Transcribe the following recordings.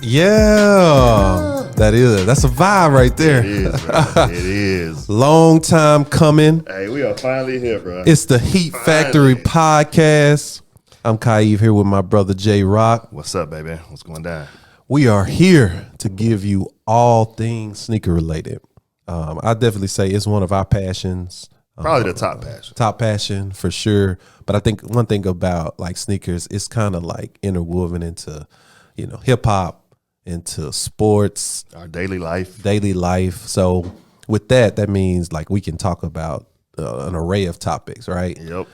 Yeah, that's a vibe right there. It is, bro. It is. Long time coming. Hey, we are finally here, bro. It's the Heat Factory podcast. I'm Kiefe here with my brother J Roc. What's up, baby? What's going down? We are here to give you all things sneaker related. I definitely say it's one of our passions. Probably the top passion. Top passion for sure. But I think one thing about like sneakers, it's kind of like interwoven into, hip hop, into sports, Our daily life. So with that means like we can talk about an array of topics, right? Yep.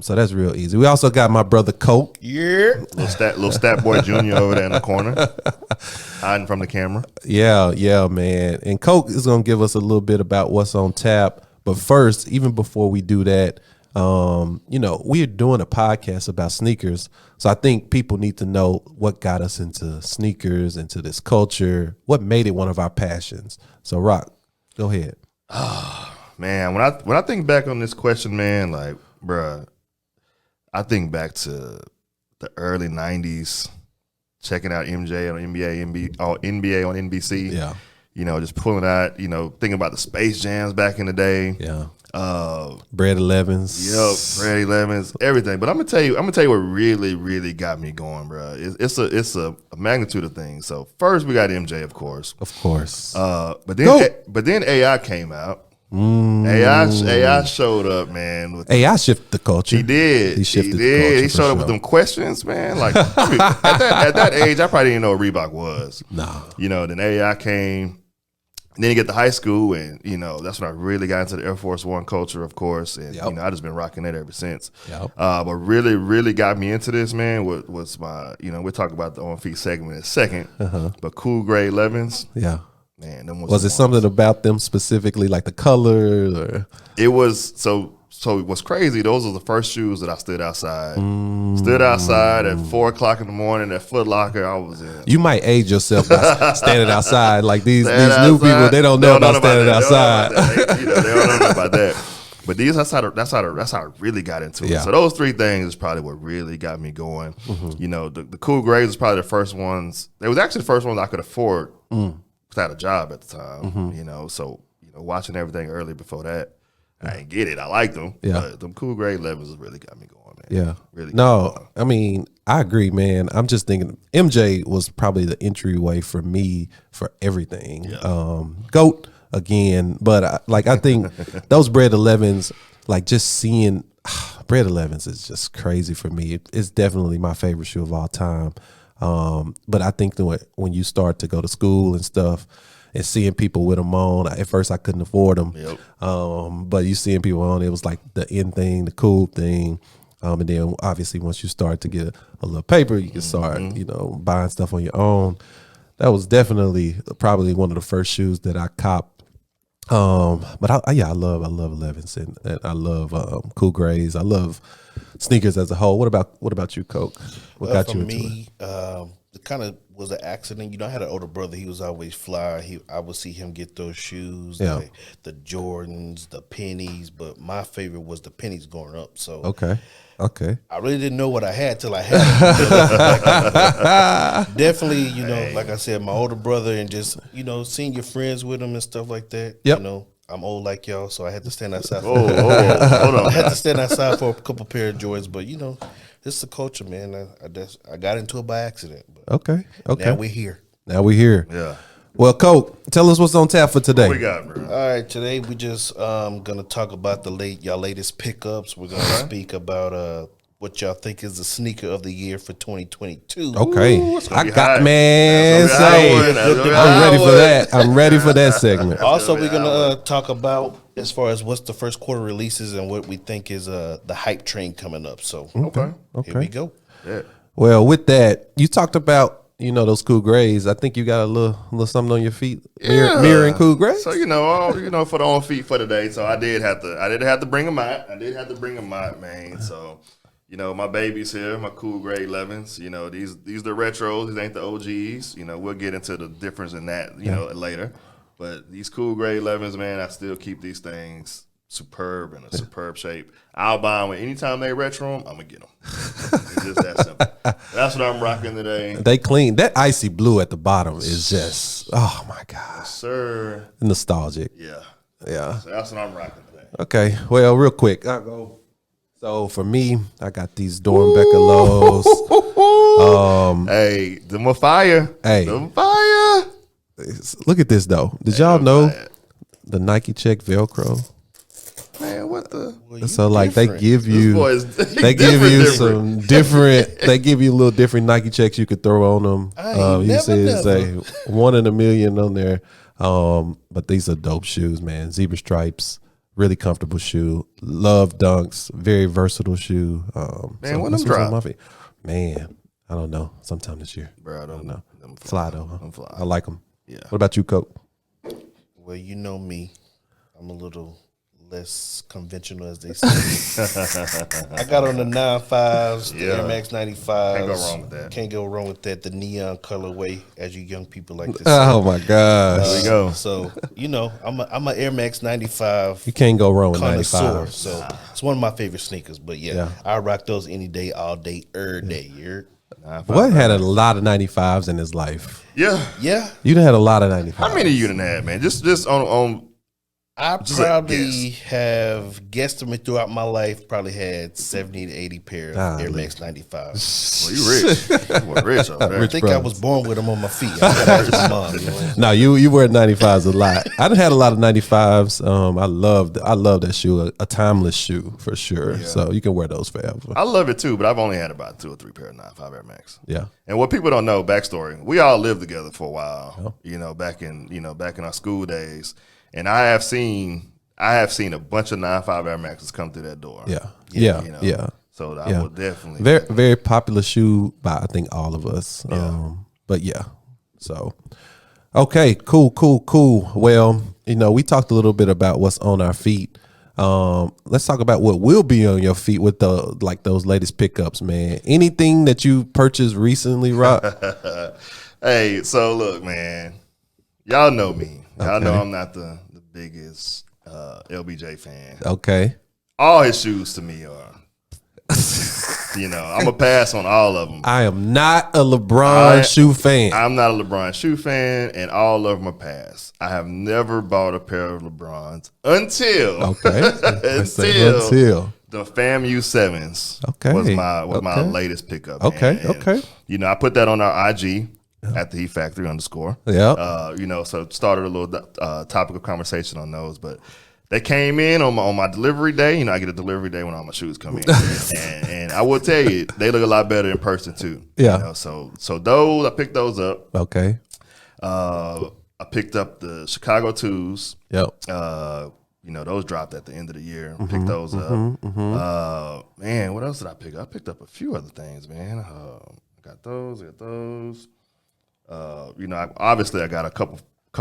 So that's real easy. We also got my brother Coke. Yeah. Little stat boy Junior over there in the corner, hiding from the camera. Yeah, man. And Coke is gonna give us a little bit about what's on tap. But first, even before we do that, we're doing a podcast about sneakers. So I think people need to know what got us into sneakers, into this culture, what made it one of our passions. So Roc, go ahead. Man, when I think back on this question, man, like, bruh, I think back to the early 90s, checking out MJ on NBA on NBC. Yeah. Just pulling out, thinking about the Space Jams back in the day. Yeah. Bread 11s. Yep, Bread 11s, everything. But I'm gonna tell you what really, really got me going, bro. It's a magnitude of things. So first we got MJ, of course. But then AI came out. AI showed up, man. AI shifted the culture. He did. He shifted the culture. He showed up with them questions, man. Like at that age, I probably didn't know what Reebok was. Nah. Then AI came. And then you get to high school, and that's when I really got into the Air Force One culture, of course, and Yep. I just been rocking that ever since. Yep. But really, really got me into this, man. Was my we'll talk about the on feet segment in a second. But cool gray 11s, Yeah. man. Them Was it something about them specifically, like the color? Or? It was so. What's crazy? Those are the first shoes that I stood outside. Stood outside at 4:00 in the morning at Foot Locker. I was in. You might age yourself by standing outside. Like these new people, they don't know about standing outside. They don't know about that. But that's how I really got into it. Yeah. So those three things is probably what really got me going. The cool grays was probably the first ones. They was actually the first ones I could afford without a job at the time. So watching everything early before that. I didn't get it. I liked them. Yeah. But them cool grade 11s really got me going, man. Yeah. Really. I mean, I agree, man. I'm just thinking MJ was probably the entryway for me for everything. Yeah. GOAT again. But I think those Bread 11s, like just seeing Bread 11s is just crazy for me. It's definitely my favorite shoe of all time. But I think that when you start to go to school and stuff, and seeing people with them on, at first I couldn't afford them. Yep. But you seeing people on, it was like the in thing, the cool thing. And then obviously once you start to get a little paper, you can start, buying stuff on your own. That was definitely probably one of the first shoes that I copped. But I love 11s and I love cool grays. I love sneakers as a whole. What about you, Coke? What got you into it? It kind of was an accident. I had an older brother. He was always fly. I would see him get those shoes, like the Jordans, the pennies. But my favorite was the pennies going up. So Okay. I really didn't know what I had till I had them. Definitely, like I said, my older brother and just, seeing your friends with them and stuff like that. Yep. I'm old like y'all, so I had to stand outside. Hold on. I had to stand outside for a couple pair of Jordans, but it's the culture, man. I got into it by accident. But Okay. now we're here. Yeah. Well, Coke, tell us what's on tap for today. What we got, bro? All right, today we just gonna talk about y'all latest pickups. We're gonna speak about what y'all think is the sneaker of the year for 2022. Okay. I got man. I'm ready for that. I'm ready for that segment. Also, we're gonna talk about as far as what's the first quarter releases and what we think is the hype train coming up. So Okay. here we go. Yeah. Well, with that, you talked about those cool grays. I think you got a little something on your feet, mirroring cool grays. So for the on feet for today. So I did have to bring them out. Man. So my baby's here, my cool gray 11s. These the retros. These ain't the OGs. We'll get into the difference in that later. But these cool gray 11s, man, I still keep these things superb in a superb shape. I'll buy them anytime they retro them. I'm gonna get them. It's just that simple. That's what I'm rocking today. They clean. That icy blue at the bottom is just, oh my gosh. Sir. Nostalgic. Yeah. Yeah. So that's what I'm rocking today. Okay. Well, real quick, I'll go. So for me, I got these Dornbecker lows. Hey, them a fire. Hey. Them fire. Look at this though. Did y'all know the Nike Check Velcro? Man, what the? So like they give you, they give you some different. They give you a little different Nike checks you could throw on them. You say 1 in a million on there. But these are dope shoes, man. Zebra stripes, really comfortable shoe. Love dunks, very versatile shoe. Man, when them drop? Man, I don't know. Sometime this year. Bro, I don't know. Fly though. Huh? Fly. I like them. Yeah. What about you, Coke? Well, you know me. I'm a little less conventional, as they say. I got on the 9.5s, the Air Max 95s. Can't go wrong with that. Can't go wrong with that. The neon colorway, as you young people like to say. Oh my gosh. There we go. So, you know, I'm a Air Max 95. You can't go wrong with connoisseur. 95. So it's one of my favorite sneakers. But yeah, I rock those any day, all day, every day. What had a lot of 95s in his life? Yeah. You done had a lot of 95s. How many you done had, man? Just on. I probably have guesstimate throughout my life, probably had 70 to 80 pairs of Air Max 95. Well, you rich. You were rich over there. I think I was born with them on my feet. I gotta ask my mom, you know? No, you wear 95s a lot. I done had a lot of 95s. I love that shoe, a timeless shoe for sure. Yeah. So you can wear those forever. I love it too, but I've only had about 2 or 3 pair of 95 Air Max. Yeah. And what people don't know, backstory, we all lived together for a while. Oh. Back in our school days. And I have seen a bunch of 95 Air Maxes come through that door. Yeah. So I will definitely very popular shoe by I think all of us. Yeah. But yeah. So okay, cool. Well, we talked a little bit about what's on our feet. Let's talk about what will be on your feet with those latest pickups, man. Anything that you purchased recently, Roc? Hey, so look, man. Y'all know me. Y'all know I'm not the biggest LBJ fan. Okay. All his shoes to me are, I'm a pass on all of them. I am not a LeBron shoe fan. I'm not a LeBron shoe fan, and all of them are pass. I have never bought a pair of LeBrons until the FAMU 7s was my latest pickup. Okay. I put that on our IG. At the Heat Factory _ Yeah. So it started a little topic of conversation on those, but they came in on my delivery day. I get a delivery day when all my shoes come in, and I will tell you, they look a lot better in person too. Yeah. So those I picked those up. Okay. I picked up the Chicago 2s. Yep. Those dropped at the end of the year. Picked those up. Man, what else did I pick up? I picked up a few other things, man. I got those. Obviously I got a couple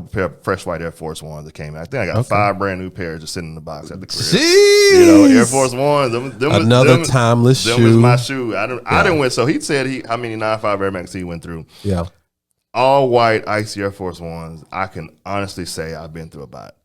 pair of fresh white Air Force Ones that came in. I think I got 5 brand new pairs just sitting in the box at the crib. Jeez. Air Force Ones. Another timeless shoe. Them was my shoe. I didn't win. So he said how many 95 Air Max he went through. Yeah. All white icy Air Force Ones. I can honestly say I've been through about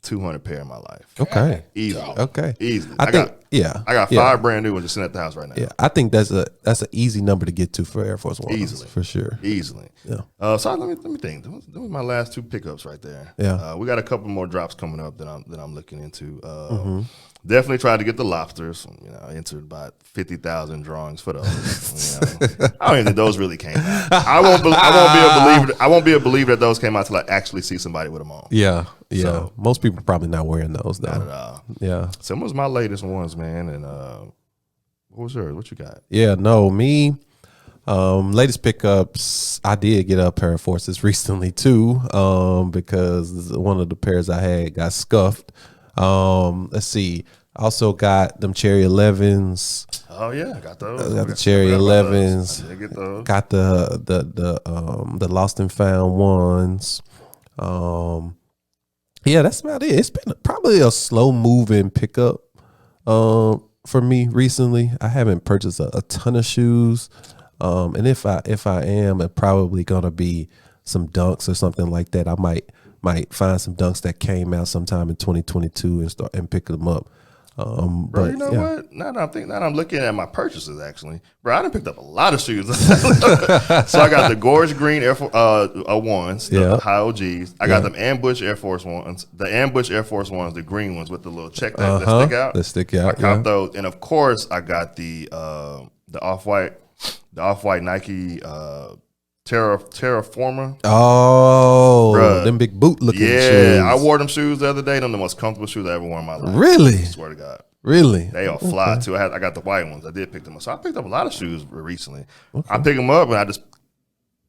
200 pair in my life. Okay. Easily. Okay. Easily. I got 5 brand new ones just sitting at the house right now. Yeah. I think that's an easy number to get to for Air Force One. Easily. For sure. Easily. Yeah. So let me think. Those were my last 2 pickups right there. Yeah. We got a couple more drops coming up that I'm looking into. Definitely tried to get the lobsters. I entered about 50,000 drawings for those. I don't even think those really came out. I won't be a believer that those came out till I actually see somebody with them on. Yeah. Yeah. So, most people probably not wearing those though. Not at all. Yeah. Some was my latest ones, man. And what was yours? What you got? Yeah. No, me. Latest pickups. I did get a pair of Forces recently too. Because one of the pairs I had got scuffed. Let's see. Also got them Cherry 11s. Oh yeah, I got those. Got the Cherry 11s. I did get those. Got the Lost and Found ones. Yeah, that's about it. It's been probably a slow moving pickup for me recently. I haven't purchased a ton of shoes. And if I am, it's probably gonna be some Dunks or something like that. I might find some Dunks that came out sometime in 2022 and pick them up. Bro, But you know yeah. what? Now that I'm looking at my purchases, actually, bro, I done picked up a lot of shoes. So I got the Gorge Green Air Force ones, the high OGs. I got them Ambush Air Force ones, the Ambush Air Force ones, the green ones with the little check that stick out. That stick out. I got those, and of course, I got the off-white Nike Terraformer. Oh, Bruh. them big boot looking shoes. Yeah, I wore them shoes the other day. Them the most comfortable shoes I ever worn in my life. Really? I swear to God. Really? They all fly too. I got the white ones. I did pick them up. So I picked up a lot of shoes recently. I pick them up and I just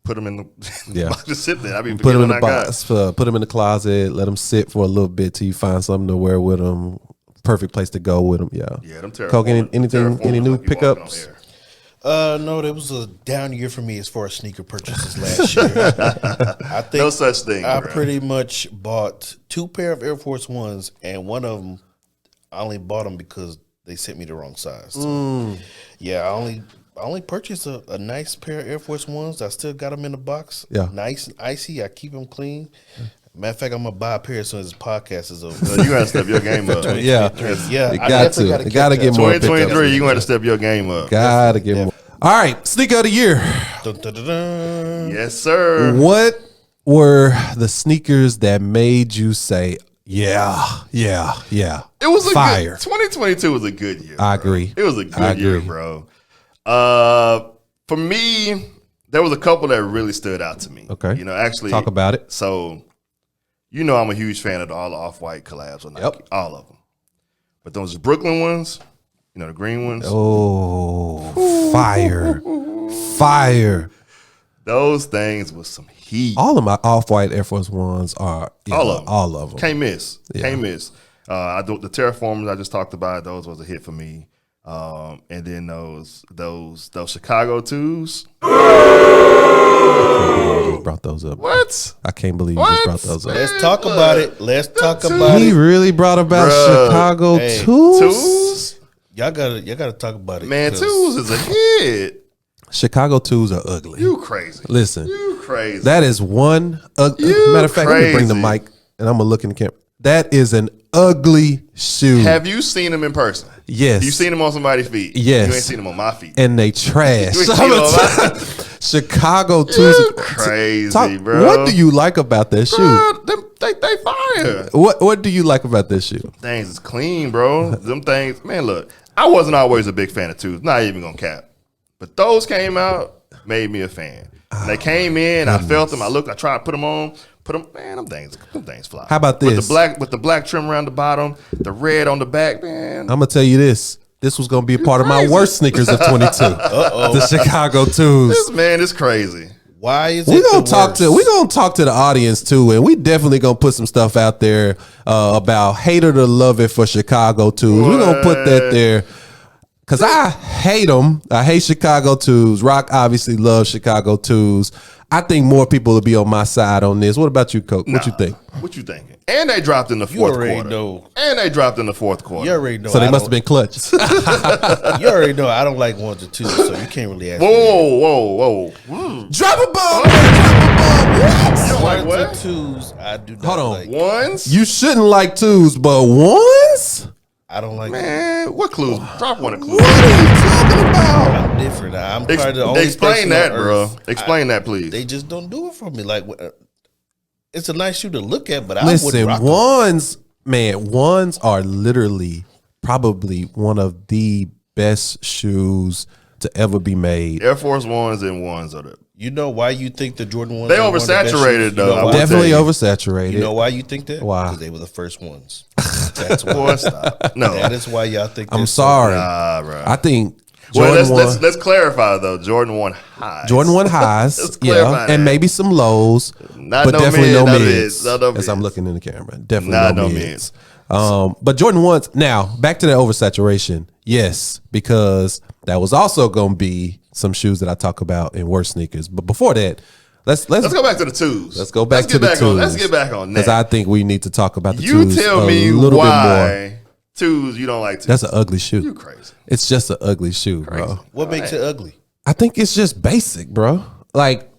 put them in the box. Just sit there. I mean, put them in the box. Put them in the closet. Let them sit for a little bit till you find something to wear with them. Perfect place to go with them. Yeah. Yeah, them Terraformers. Coke, any new like pickups? No, there was a down year for me as far as sneaker purchases last year. I think no such thing. I pretty much bought 2 pair of Air Force Ones, and one of them I only bought them because they sent me the wrong size. So, yeah, I only purchased a nice pair of Air Force Ones. I still got them in the box. Yeah, nice and icy. I keep them clean. Matter of fact, I'm gonna buy a pair as soon as this podcast is over. So you gotta step your game up. Yeah, you got to. You gotta get more. 2023, you gotta step your game up. Gotta get more. All right, sneaker of the year. Dun, dun, dun, dun. Yes, sir. What were the sneakers that made you say, yeah? It was a fire. 2022 was a good year. I agree. It was a good year, bro. For me, there was a couple that really stood out to me. Okay. You know, actually. Talk about it. So, you know I'm a huge fan of all the Off-White collabs on Nike. Yep. All of them. But those Brooklyn ones, you know, the green ones. Oh, fire. Those things was some heat. All of my Off-White Air Force Ones are all of them. Can't miss. Can't miss. The Terraformers I just talked about, those was a hit for me. And then those Chicago 2s. You just brought those up. What? I can't believe you just brought those up. Let's talk about it. Let's talk about He it. really brought about Chicago Hey, 2s? Y'all gotta talk about it. Man, 2s is a hit. Chicago 2s are ugly. You crazy. Listen. You crazy. That is one matter of fact, let me bring the mic and I'm gonna look in the camera. That is an ugly shoe. Have you seen them in person? Yes. You seen them on somebody's feet? Yes. You ain't seen them on my feet. And they trash. You ain't seen them on my Chicago 2s. You crazy, bro. What do you like about that shoe? Bro, they fire. What do you like about this shoe? Things is clean, bro. Them things, man, look, I wasn't always a big fan of 2s. Not even gonna cap. But those came out, made me a fan. When they came in, I felt them. I tried to put them on. Man, them things fly. How about this? With the black trim around the bottom, the red on the back, man. I'm gonna tell you this. This was gonna be a part of my worst sneakers of 22. The Chicago 2s. This man is crazy. Why is we gonna talk to the audience too, and we definitely gonna put some stuff out there about hate or to love it for Chicago 2s. We're gonna put that there. Cause I hate them. I hate Chicago 2s. Rock obviously loves Chicago 2s. I think more people will be on my side on this. What about you, Coke? What you think? What you thinking? And they dropped in the fourth quarter. Know. And they dropped in the fourth quarter. You already know. So they must have been clutch. You already know I don't like 1s or 2s, so you can't really ask. Whoa. Drop a bomb. You don't like what? 2s, I do not. Hold on. like. 1s? You shouldn't like 2s, but 1s? I don't like. Man, what clues? Drop one of clues. What are you talking about? I'm different. I'm probably the only Explain person that, on bro. earth. Explain that, please. They just don't do it for me. Like, it's a nice shoe to look at, but I Listen, wouldn't rock 1s, man, 1s are literally probably one of the best shoes to ever be made. Air Force 1s and 1s are the. You know why you think the Jordan 1s? They are one of the best oversaturated, shoes? though. You know why? Definitely oversaturated. You know why you think that? Why? Because they were the first ones. That's why. Boy, stop. No. That is why y'all think. I'm they're sorry. Nah, bro. I think Well, Jordan let's clarify though. Jordan 1 highs. Jordan 1 highs, Let's clarify that. and maybe some lows, Not but no definitely mid, no not mids. mids, not no As I'm mids. looking in the camera, definitely Not no no mids. But Jordan 1s. Now back to that oversaturation. Yes, because that was also going to be some shoes that I talk about in worst sneakers. But before that, let's go back to the 2s. Let's go back to the 2s. Let's get back on that. Because I think we need to talk about the You 2s tell a me little bit more. why 2s you don't like 2s. That's an ugly shoe. You crazy. It's just an ugly shoe, bro. What makes it ugly? I think it's just basic, bro. Like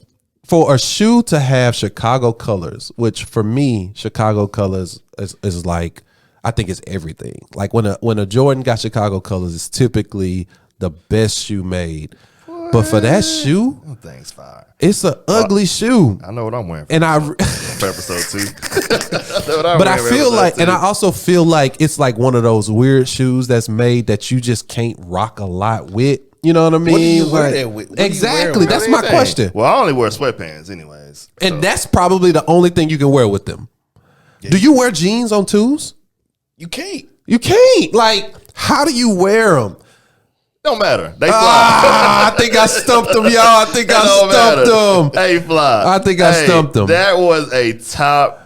for a shoe to have Chicago colors, which for me, Chicago colors is like I think it's everything. Like when a Jordan got Chicago colors, it's typically the best shoe made. But for that shoe, Them things fire. it's an ugly shoe. I know what I'm wearing. And for episode 2. But I feel like, and I also feel like it's like one of those weird shoes that's made that you just can't rock a lot with. You know what I mean? What do you wear Like, that with? What do you exactly. wear That's with? my question. Well, I only wear sweatpants, anyways. And that's probably the only thing you can wear with them. Do you wear jeans on twos? You can't. You can't. Like, how do you wear them? Don't matter. They fly. I think I stumped them, y'all. I think I stumped them. They fly. I think I stumped them. That was a top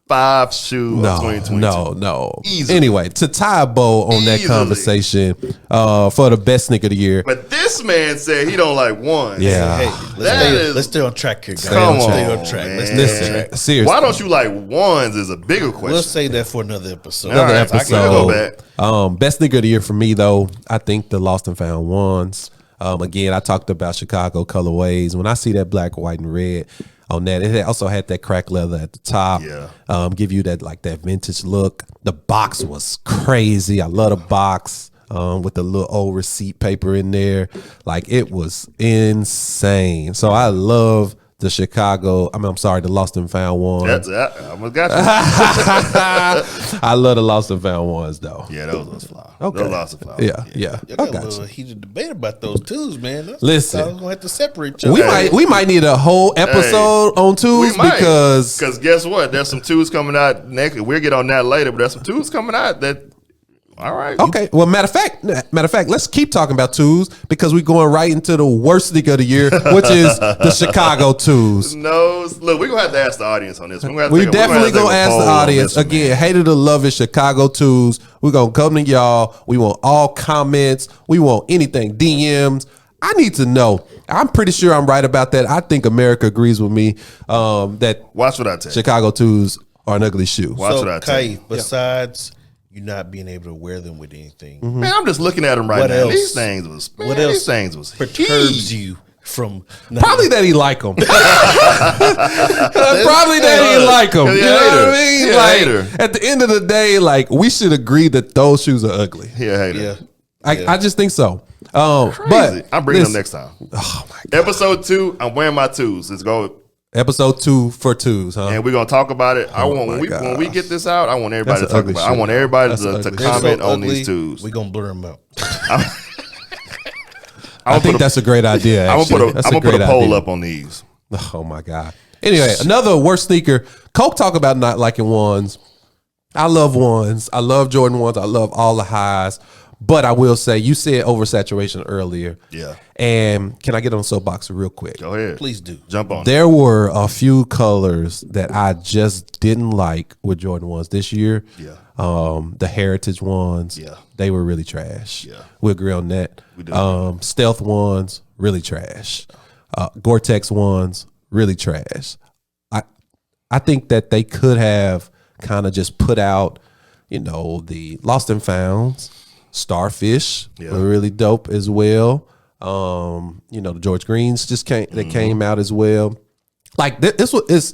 5 shoe of 2022. No. Easily. Anyway, to tie a bow on that Easily. conversation for the best sneaker of the year. But this man said he don't like one. Yeah. Hey, let's stay on track here, guys. Come Let's stay on, on track. man. Let's stay Listen, on track. seriously. Why don't you like ones is a bigger question. We'll say that for another episode. Another Another I can go episode. Best sneaker of the year for me, though, I think the Lost and Found ones. Again, I talked about Chicago colorways. When I see that black, white, and red on that, it also had that crack leather at the top. Yeah. Give you that like that vintage look. The box was crazy. I love the box with the little old receipt paper in there. Like, it was insane. So I love the Chicago. I'm sorry, the Lost and Found ones. That's I almost got you. I love the Lost and Found ones, though. Yeah, those was fly. Okay. Those lost of fly. Yeah. Y'all I got a got little you. heated debate about those twos, man. Listen. I was gonna have to separate you. We might need a whole episode on twos because guess what? There's some twos coming out next. We'll get on that later, but there's some twos coming out that. All right. okay. Well, matter of fact, let's keep talking about twos because we're going right into the worst sneaker of the year, which is the Chicago twos. No, look, we're gonna have to ask the audience on this. We definitely gonna ask the audience again. Hated to love it, Chicago twos. We're gonna come to y'all. We want all comments. We want anything, DMs. I need to know. I'm pretty sure I'm right about that. I think America agrees with me that Watch what I tell you. Chicago twos are an ugly shoe. Watch So, what I tell you. Kiefe, besides you not being able to wear them with anything, Man, I'm just looking at them right What now. else? These things was. Man, what else These things was perturbs you from Probably that he like them. Probably that he like them. Yeah, You know what I hater. mean? Yeah, Like, hater. at the end of the day, like, we should agree that those shoes are ugly. Yeah, hater. Yeah. I just think so. But Crazy. I'm bringing them listen, next time. Oh my God. Episode 2, I'm wearing my twos. Let's go. Episode 2 for twos, huh? And we're gonna talk about it. I want my when we gosh. get this out, I want everybody That's to an talk ugly about it. I shoe. want everybody That's an to ugly comment so on ugly, these twos. we gonna blur them out. I think that's a great idea. I'm Actually. gonna That's put great a poll idea. up on these. Oh my God. Anyway, another worst sneaker. Coke talk about not liking ones. I love ones. I love Jordan ones. I love all the highs. But I will say, you said oversaturation earlier. Yeah. And can I get on soapbox real quick? Go ahead. Please do. Jump on. There were a few colors that I just didn't like with Jordan ones this year. Yeah. The heritage ones. Yeah. They were really trash. Yeah. We agree on that. We do. Stealth ones, really trash. Gore-Tex ones, really trash. I think that they could have kind of just put out, the Lost and Founds, Starfish were really dope as well. The George Greens just came out as well. Like this was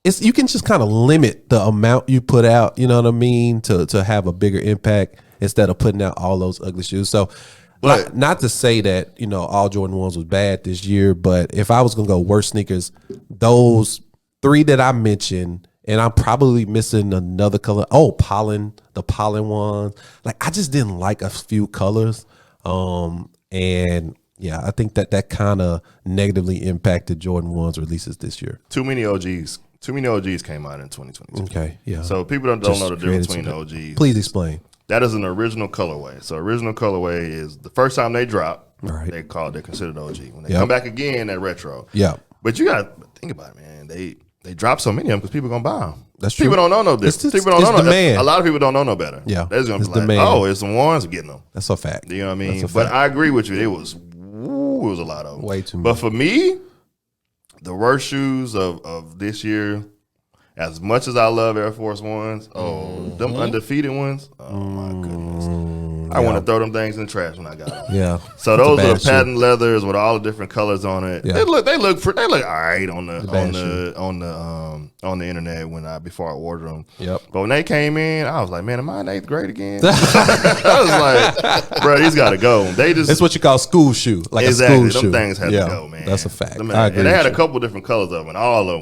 it's you can just kind of limit the amount you put out, you know what I mean, to have a bigger impact instead of putting out all those ugly shoes. So But- not to say that, all Jordan ones was bad this year, but if I was gonna go worst sneakers, those 3 that I mentioned, and I'm probably missing another color. Oh, the pollen ones. Like, I just didn't like a few colors. And yeah, I think that kind of negatively impacted Jordan one's releases this year. Too many OGs. Too many OGs came out in 2022. Okay, yeah. So people don't Just know the difference created between some- OGs. Please explain. That is an original colorway. So original colorway is the first time they drop. All right. They're considered OG. When they Yep. come back again, they're retro. Yeah. But you got to think about it, man. They drop so many of them because people gonna buy them. That's true. People don't know no difference. It's People don't it's know no demand. A lot of people don't know no better. Yeah. They're just gonna It's be like, demand. oh, it's some ones, we're getting them. That's a fact. You know what I mean? That's a But fact. I agree with you. It was a lot of them. Way too But much. for me, the worst shoes of this year, as much as I love Air Force Ones, them undefeated ones, oh my goodness. I want to throw them things in the trash when I got them. Yeah. So That's a those bad are shoe. patent leathers with all the different colors on it. Yeah. They look all right on bad shoe. the internet before I ordered them. Yep. But when they came in, I was like, man, am I in 8th grade again? I was like, bro, these got to go. They just It's what you call school shoe, like exactly. a school Them shoe. things had to go, man. That's a fact. Them- I agree. And they had with a couple different colors of them, and all of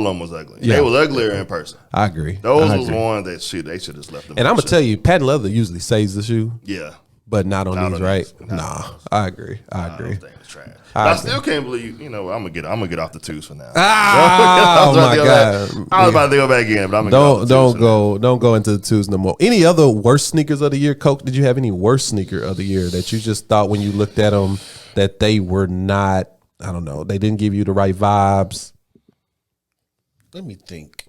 them was ugly. Yeah. They was uglier in person. I agree. Those I was agree. ones that they should have left them. And I'm gonna tell you, patent leather usually saves the shoe, yeah. but not on these, on right? these. Not Nah, on these. I agree. I agree. Those things trash. But I still can't believe, I'm gonna get off the twos for now. Ah, oh my god! I was about to go back in, but I'm gonna Don't go into the twos no more. Any other worst sneakers of the year, Coke? Did you have any worst sneaker of the year that you just thought when you looked at them that they were not? I don't know. They didn't give you the right vibes. Let me think.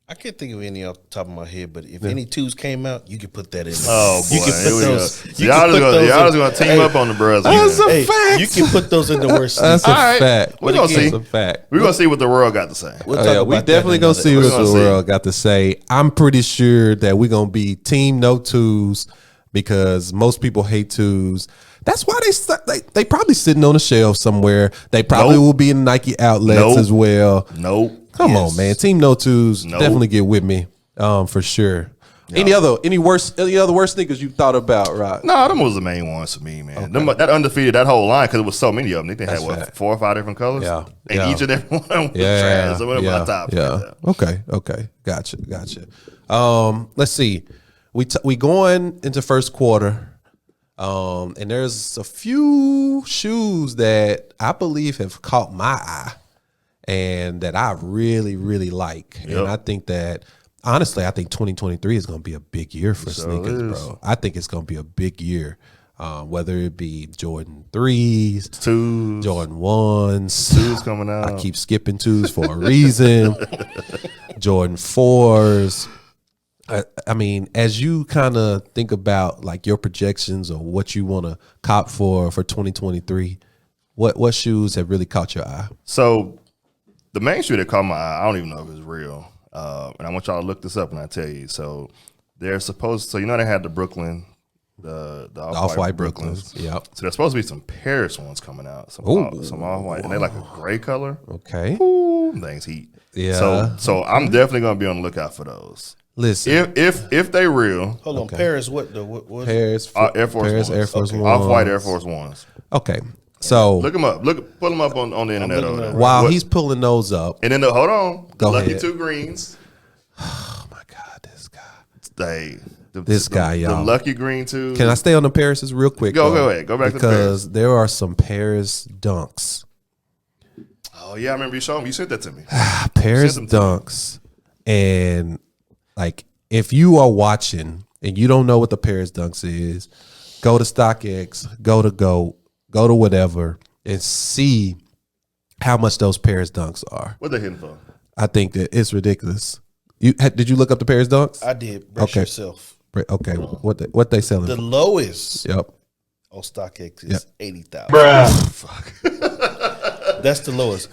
I can't think of any off the top of my head, but if any twos came out, you could put that in there. Oh boy, you can here put we go. those. Y'all just gonna team up on the brothers. That's again. a fact. You can put those in the worst. That's a All right. fact. We're gonna see. That's a fact. We're gonna see what the world got to say. We'll Oh, talk yeah, we about that definitely in gonna another see what gonna the see. world got to say. I'm pretty sure that we're gonna be team no twos because most people hate twos. That's why they probably sitting on a shelf somewhere. They probably Nope. will be in Nike outlets Nope. as well. Nope. Come on, man. Team no twos. Nope. Definitely get with me. For sure. Any other worst sneakers you thought about, right? No, them was the main ones for me, man. Them, that undefeated that whole line because it was so many of them. They had fact. 4 or 5 different colors. Yeah. and Yeah. each and every one of them was Yeah, trash. Some of them yeah, my top. yeah. Okay. Gotcha. Let's see. We going into first quarter, and there's a few shoes that I believe have caught my eye, and that I really, really like, Yep. and I think that. Honestly, I think 2023 is going to be a big year for sneakers, is. bro. I think it's going to be a big year, whether it be Jordan 3s, Twos, Jordan 1s. twos coming out. I keep skipping 2s for a reason. Jordan 4s. I mean, as you kind of think about like your projections or what you want to cop for 2023, what shoes have really caught your eye? So the main shoe that caught my eye, I don't even know if it's real. And I want y'all to look this up and I tell you. So they're supposed. So you know they had the Brooklyn, the Off-white Brooklyns. Yep. So there's supposed to be some Paris ones coming out. Some off-white, and they like a gray color. Okay. Ooh, them things heat. Yeah. So I'm definitely gonna be on the lookout for those. Listen. If they real, Hold on, Paris. What Paris, Air Force Paris Ones. Air Force Ones. Off-white Air Force Ones. Okay. So Look them up. Pull them up on the internet over there. while What- he's pulling those up, and then hold on, the Go Lucky ahead. 2 greens. oh my God, this guy. This guy, the y'all. Lucky green 2. Can I stay on the Paris's real quick? Go though? ahead. Go back to the because there are some Paris dunks. Oh yeah, I remember you showing me. You sent that to me. Paris Send them to dunks, and like if you are watching and you don't know what the Paris dunks is, go to StockX, go to GOAT, go to whatever, and see how much those Paris dunks are. What they hitting for? I think that it's ridiculous. Did you look up the Paris dunks? I did. Brush Okay. yourself. Okay, what they selling? The for? lowest Yep. on StockX is Yep. 80,000. That's the lowest.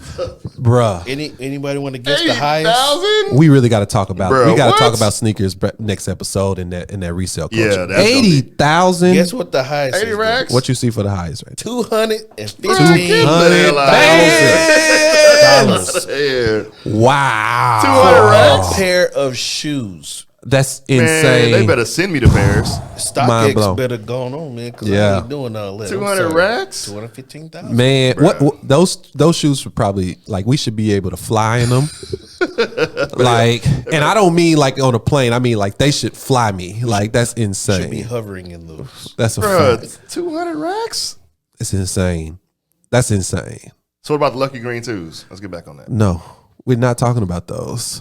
Bruh. Anybody want to guess the highest? 80,000? We really got to talk about. Bruh, we got to what? talk about sneakers next episode in that resale culture. Yeah, that's gonna be- 80,000. Guess what the highest 80 is? racks? What you see for the highest right now? $215,000 Wow. 200 racks? a pair of shoes. That's Man, insane. they better send me to Paris. Mind blown. StockX better go on, man, because Yeah. I ain't doing all that. 200 racks? 215,000. Man, what those shoes would probably like we should be able to fly in them. Like, and I don't mean like on a plane. I mean like they should fly me. Like that's Should be insane. hovering in those. That's a Bruh, fact. 200 racks? It's insane. That's insane. So what about the Lucky Green 2s? Let's get back on that. No, we're not talking about those.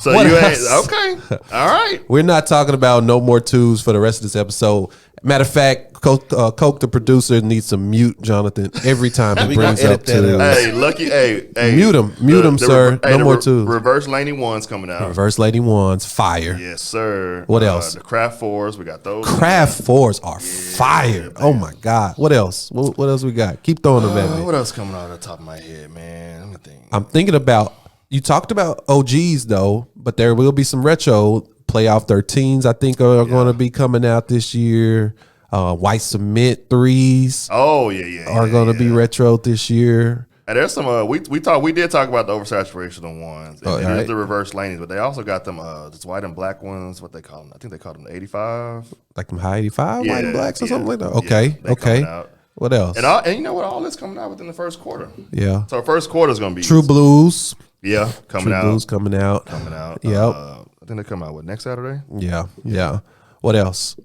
So What you ain't else? okay. All right. We're not talking about no more twos for the rest of this episode. Matter of fact, Coke, the producer, needs to mute Jonathan every time he We gonna brings up edit that out. twos. Hey, Lucky, hey. Mute him, sir. No more twos. Reverse Laney 1s coming out. Reverse Lady Ones, fire. Yes, sir. What else? The Craft 4s, we got those. Craft fours are fire. Oh my God. What else? What else we got? Keep throwing them at me. What else coming out of the top of my head, man? Let me think. I'm thinking about, you talked about OGs though, but there will be some retro playoff 13s, I think, are going to be coming out this year. White cement 3s are going to be retro this year. And there's some we did talk about the oversaturational ones. And there's the reverse lanes, but they also got them just white and black ones. What they call them? I think they call them the 85. Like them high 85 white and blacks or something like that. Okay, okay. What else? And you know what? All this coming out within the first quarter. Yeah. So first quarter is going to be True Blues. Yeah, coming out. True Blues coming out. Yep. I think they come out next Saturday. Yeah. What else?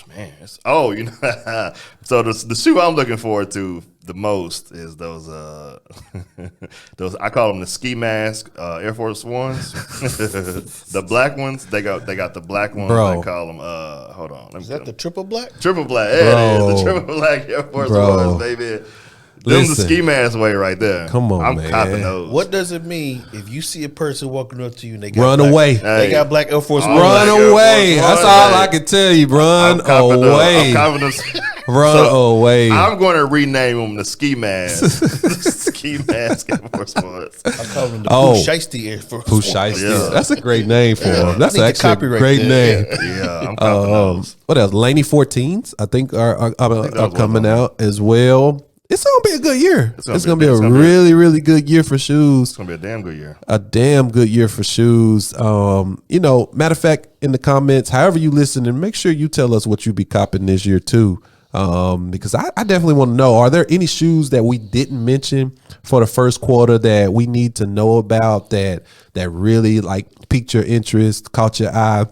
Man, you know, so the shoe I'm looking forward to the most is those those, I call them the ski mask Air Force Ones. The black ones, they got the black ones. Bro. I call them hold on. Is that the triple black? Triple black. Yeah, it is the triple black Air Force Ones, baby. Them the ski mask way right there. Come on, I'm copping those. What does it mean if you see a person walking up to you and they got run away? They got black Air Force Ones. Run away. That's all I can tell you. Run away. Run away. I'm going to rename them the ski mask. Ski mask Air Force Ones. I'm calling them the Pooh Shiesty Air Force Ones. Pooh Shiesty. That's a great name for them. That's actually a great name. Yeah, I'm copping those. What else? Laney 14s, I think, are coming out as well. It's going to be a good year. It's going to be a really, really good year for shoes. It's going to be a damn good year. A damn good year for shoes. You know, matter of fact, in the comments, however you listen, and make sure you tell us what you be copping this year too. Because I definitely want to know, are there any shoes that we didn't mention for the first quarter that we need to know about that really like piqued your interest, caught your eye?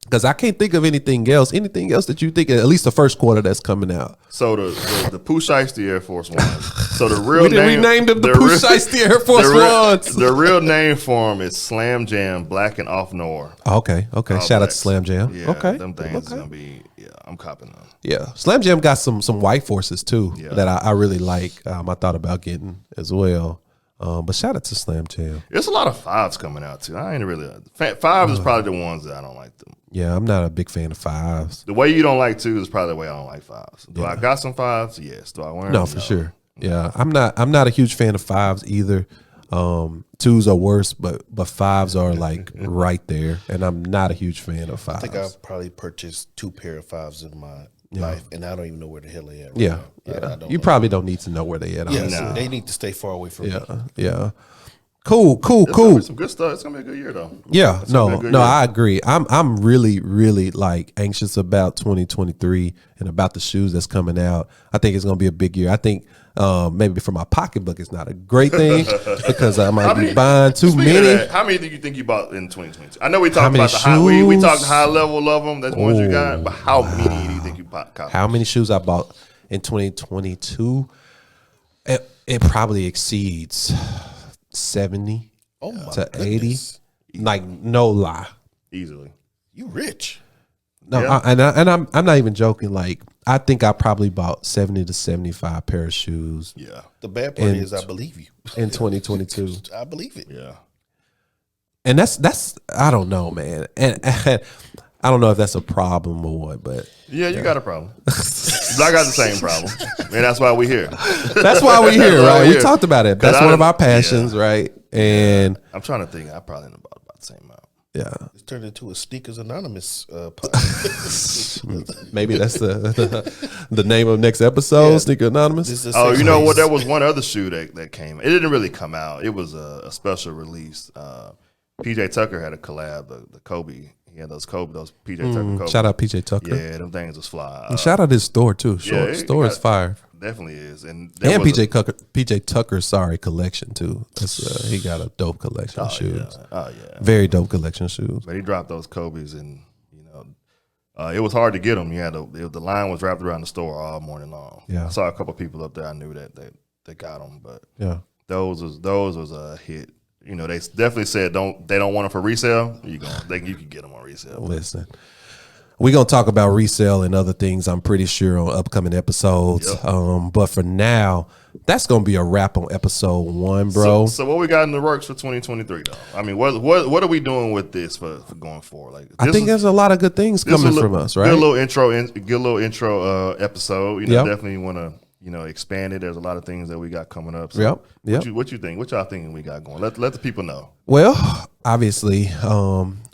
Because I can't think of anything else. Anything else that you think, at least the first quarter that's coming out? So the Pooh Shiesty Air Force Ones. So the real we renamed them the Pooh Shiesty Air Force Ones. The real name for them is Slam Jam Black and Off Noir. Okay. Shout out to Slam Jam. Yeah, okay. Them things gonna be. Yeah, I'm copping them. Yeah, Slam Jam got some white forces too that I really like. I thought about getting as well. But shout out to Slam Jam. There's a lot of fives coming out too. I ain't really fives is probably the ones that I don't like them. Yeah, I'm not a big fan of fives. The way you don't like twos is probably the way I don't like fives. Do I got some fives? Yes. Do I wear them? No, for sure. Yeah, I'm not a huge fan of fives either. Twos are worse, but fives are like right there, and I'm not a huge fan of fives. I think I've probably purchased 2 pair of fives in my life, and I don't even know where the hell they at. Right now. You probably don't need to know where they at. Yeah, they need to stay far away from me. Yeah. Cool. Some good stuff. It's gonna be a good year though. Yeah, I agree. I'm really, really like anxious about 2023 and about the shoes that's coming out. I think it's gonna be a big year. I think maybe for my pocketbook it's not a great thing because I might be buying too many. How many do you think you bought in 2022? I know we talked about the high. We talked high level of them. That's the ones you got. But how many do you think you bought? How many shoes I bought in 2022? It probably exceeds 70 to 80. Like no lie, easily. You rich? No, yeah. I'm not even joking. Like I think I probably bought 70 to 75 pair of shoes. Yeah. The bad part is I believe you in 2022. I believe it. Yeah. And that's I don't know, man, and I don't know if that's a problem or what, but yeah, you got a problem. I got the same problem, and that's why we're here. That's why we're here, right? We talked about it. That's one of our passions, right? And I'm trying to think. I probably know about the same amount. Yeah, it's turned into a Sneakers Anonymous. Maybe that's the name of next episode. Sneaker Anonymous. Oh, you know what? There was one other shoe that came. It didn't really come out. It was a special release. PJ Tucker had a collab. The Kobe. He had those PJ Tucker Kobe. Shout out PJ Tucker. Yeah, them things was fly. And shout out his store too. Store is fire. Definitely is. And PJ Tucker, collection too. That's he got a dope collection of shoes. Yeah. Oh yeah, very dope collection of shoes. But he dropped those Kobe's, and it was hard to get them. You had the line was wrapped around the store all morning long. Yeah, I saw a couple people up there. I knew that they got them, but yeah, those was a hit. They definitely said they don't want them for resale. You can get them on resale. Listen, we're going to talk about resale and other things, I'm pretty sure, on upcoming episodes. Yep. But for now, that's going to be a wrap on episode 1, bro. So what we got in the works for 2023, though? I mean, what are we doing with this for going forward? Like, I think there's a lot of good things coming from us, right? Get a little intro episode. Definitely want to expand it. There's a lot of things that we got coming up. So yep. What you think? What y'all thinking we got going? Let the people know. Well, obviously,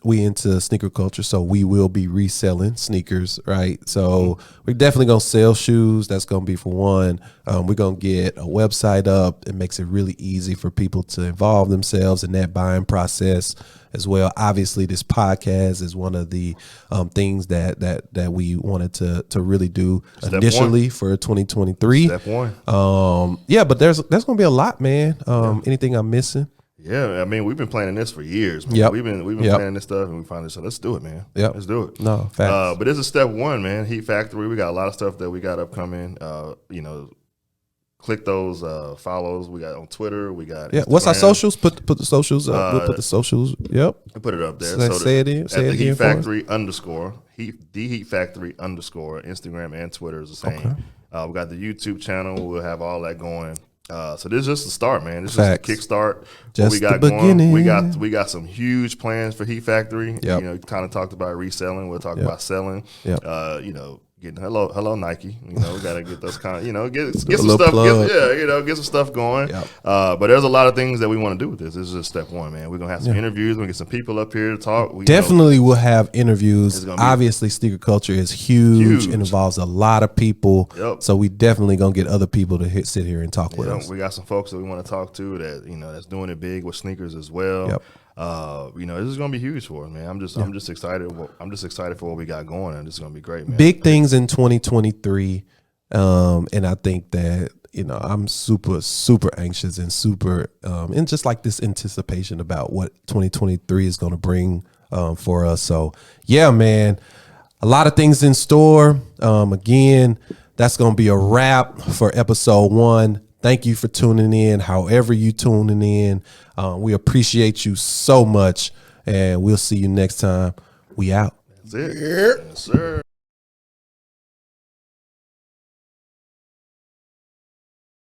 we into sneaker culture, so we will be reselling sneakers, right? So we're definitely gonna sell shoes. That's gonna be for one. We're gonna get a website up. It makes it really easy for people to involve themselves in that buying process as well. Obviously, this podcast is one of the things that we wanted to really do initially for 2023. Step one. Yeah, but there's gonna be a lot, man. Anything I'm missing? Yeah, I mean, we've been planning this for years. Man. Yep. We've been Yep. planning this stuff, and we finally said, let's do it, man. Yep. Let's do it. No, facts. But this is step one, man. Heat Factory. We got a lot of stuff that we got upcoming. You know, click those follows. We got on Twitter. We got What's our Instagram. socials? Put the socials up. We'll put the socials. Yep. I put it up there. Say it in. At Say the it Heat again for us. Factory _ the Heat Factory _ Instagram and Twitter is the same. Okay. We got the YouTube channel. We'll have all that going. So this is just the start, man. This is Facts. just a kickstart. Just What we got the going. beginning. We got some huge plans for Heat Factory. Yep. You know, kind of talked about reselling. We'll talk about selling. Yep. You know, getting hello Nike. You know, we got to get those kind of, you know, get some little stuff. plug. Get some stuff going. Yep. But there's a lot of things that we want to do with this. This is just step one, man. We're gonna have some interviews. We're gonna get some people up here to talk. Definitely will have interviews. It's gonna be- Obviously, sneaker culture is huge. It involves a lot of people. Yep. So we definitely gonna get other people to sit here and talk with You know, us. we got some folks that we want to talk to that, you know, that's doing it big with sneakers as well. Yep. You know, this is gonna be huge for us, man. I'm just excited. I'm just excited for what we got going, and this is gonna be great, man. Big things in 2023, and I think that I'm super anxious and super and just like this anticipation about what 2023 is going to bring for us. So yeah, man, a lot of things in store. Again, that's going to be a wrap for episode 1. Thank you for tuning in. However you tuning in, we appreciate you so much, and we'll see you next time. We out. That's it. Yes, sir.